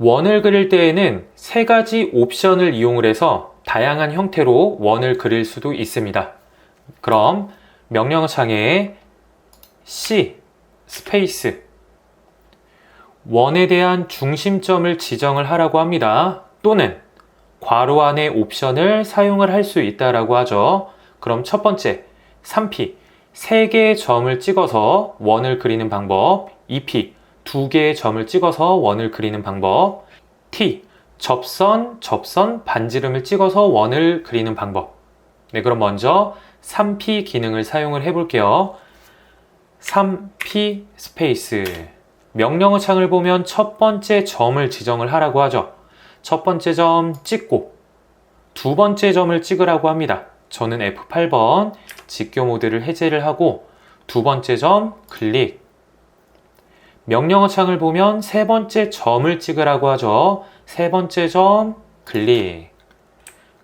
원을 그릴 때에는 세 가지 옵션을 이용을 해서 다양한 형태로 원을 그릴 수도 있습니다. 그럼 명령어 창에 C 스페이스 원에 대한 중심점을 지정을 하라고 합니다. 또는 괄호 안에 옵션을 사용을 할 수 있다라고 하죠. 그럼 첫 번째 3P 3개의 점을 찍어서 원을 그리는 방법, 2P 2개의 점을 찍어서 원을 그리는 방법, T 접선, 반지름을 찍어서 원을 그리는 방법. 네, 그럼 먼저 3P 기능을 사용을 해볼게요. 3P 스페이스 명령어 창을 보면 첫 번째 점을 지정을 하라고 하죠. 첫 번째 점 찍고 두 번째 점을 찍으라고 합니다. 저는 F8번 직교 모드를 해제를 하고 두 번째 점 클릭. 명령어 창을 보면 세 번째 점을 찍으라고 하죠. 세 번째 점 클릭.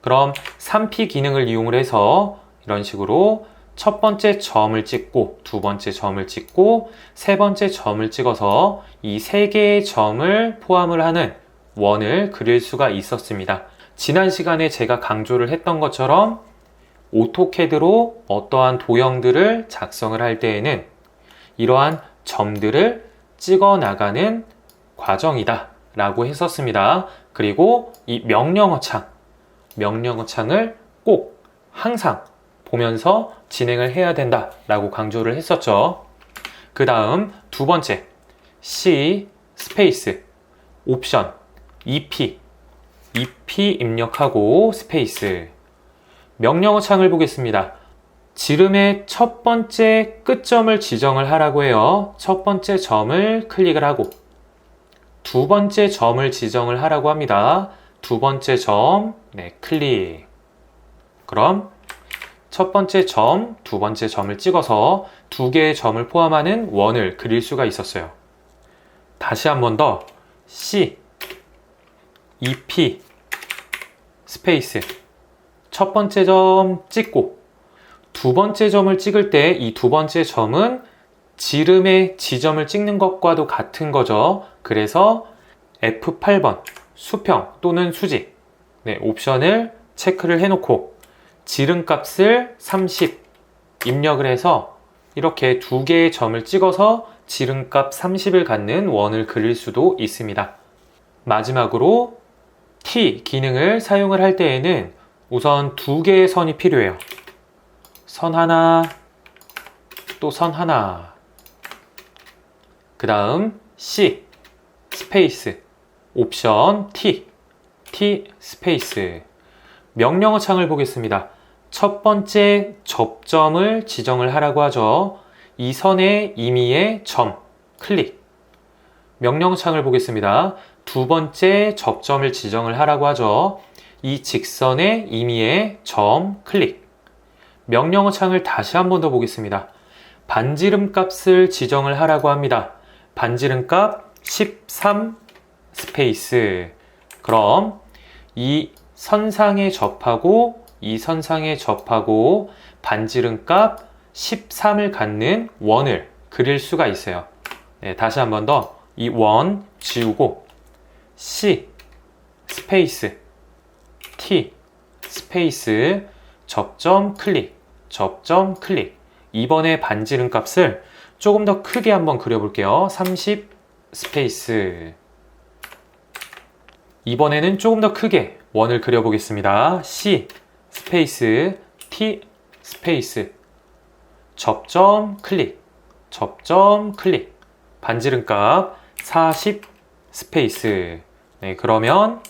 그럼 3P 기능을 이용을 해서 이런 식으로 첫 번째 점을 찍고 두 번째 점을 찍고 세 번째 점을 찍어서 이 세 개의 점을 포함을 하는 원을 그릴 수가 있었습니다. 지난 시간에 제가 강조를 했던 것처럼 오토캐드로 어떠한 도형들을 작성을 할 때에는 이러한 점들을 찍어 나가는 과정이다 라고 했었습니다. 그리고 이 명령어 창을 꼭 항상 보면서 진행을 해야 된다 라고 강조를 했었죠. 그 다음 두 번째 C 스페이스 옵션 EP 입력하고 스페이스 명령어 창을 보겠습니다. 지름의 첫 번째 끝점을 지정을 하라고 해요. 첫 번째 점을 클릭을 하고 두 번째 점을 지정을 하라고 합니다. 두 번째 점, 클릭. 그럼 첫 번째 점, 두 번째 점을 찍어서 두 개의 점을 포함하는 원을 그릴 수가 있었어요. 다시 한 번 더 C, EP, 스페이스 첫 번째 점 찍고 두 번째 점을 찍을 때 이 두 번째 점은 지름의 지점을 찍는 것과도 같은 거죠. 그래서 F8번 수평 또는 수직 옵션을 체크를 해놓고 지름값을 30 입력을 해서 이렇게 두 개의 점을 찍어서 지름값 30을 갖는 원을 그릴 수도 있습니다. 마지막으로 T 기능을 사용을 할 때에는 우선 두 개의 선이 필요해요. 선 하나, 또 선 하나. 그 다음 C 스페이스 옵션 T 스페이스 명령어 창을 보겠습니다. 첫 번째 접점을 지정을 하라고 하죠. 이 선의 임의의 점 클릭. 명령어 창을 보겠습니다. 두 번째 접점을 지정을 하라고 하죠. 이 직선의 임의의 점 클릭. 명령어 창을 다시 한 번 더 보겠습니다. 반지름 값을 지정을 하라고 합니다. 반지름 값 13 스페이스. 그럼 이 선상에 접하고 이 선상에 접하고 반지름 값 13을 갖는 원을 그릴 수가 있어요. 다시 한 번 더 이 원 지우고 C 스페이스 T 스페이스 접점 클릭 이번에 반지름 값을 조금 더 크게 한번 그려볼게요. 30 스페이스 이번에는 조금 더 크게 원을 그려보겠습니다. C 스페이스 T 스페이스 접점 클릭 반지름 값 40 스페이스 그러면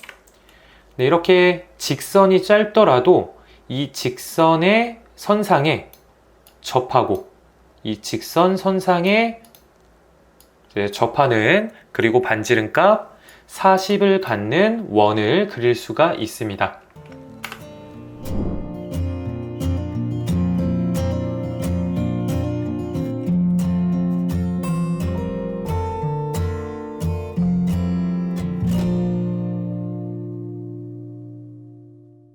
이렇게 직선이 짧더라도 이 직선의 선상에 접하고 이 직선 선상에 접하는 그리고 반지름 값 40을 갖는 원을 그릴 수가 있습니다.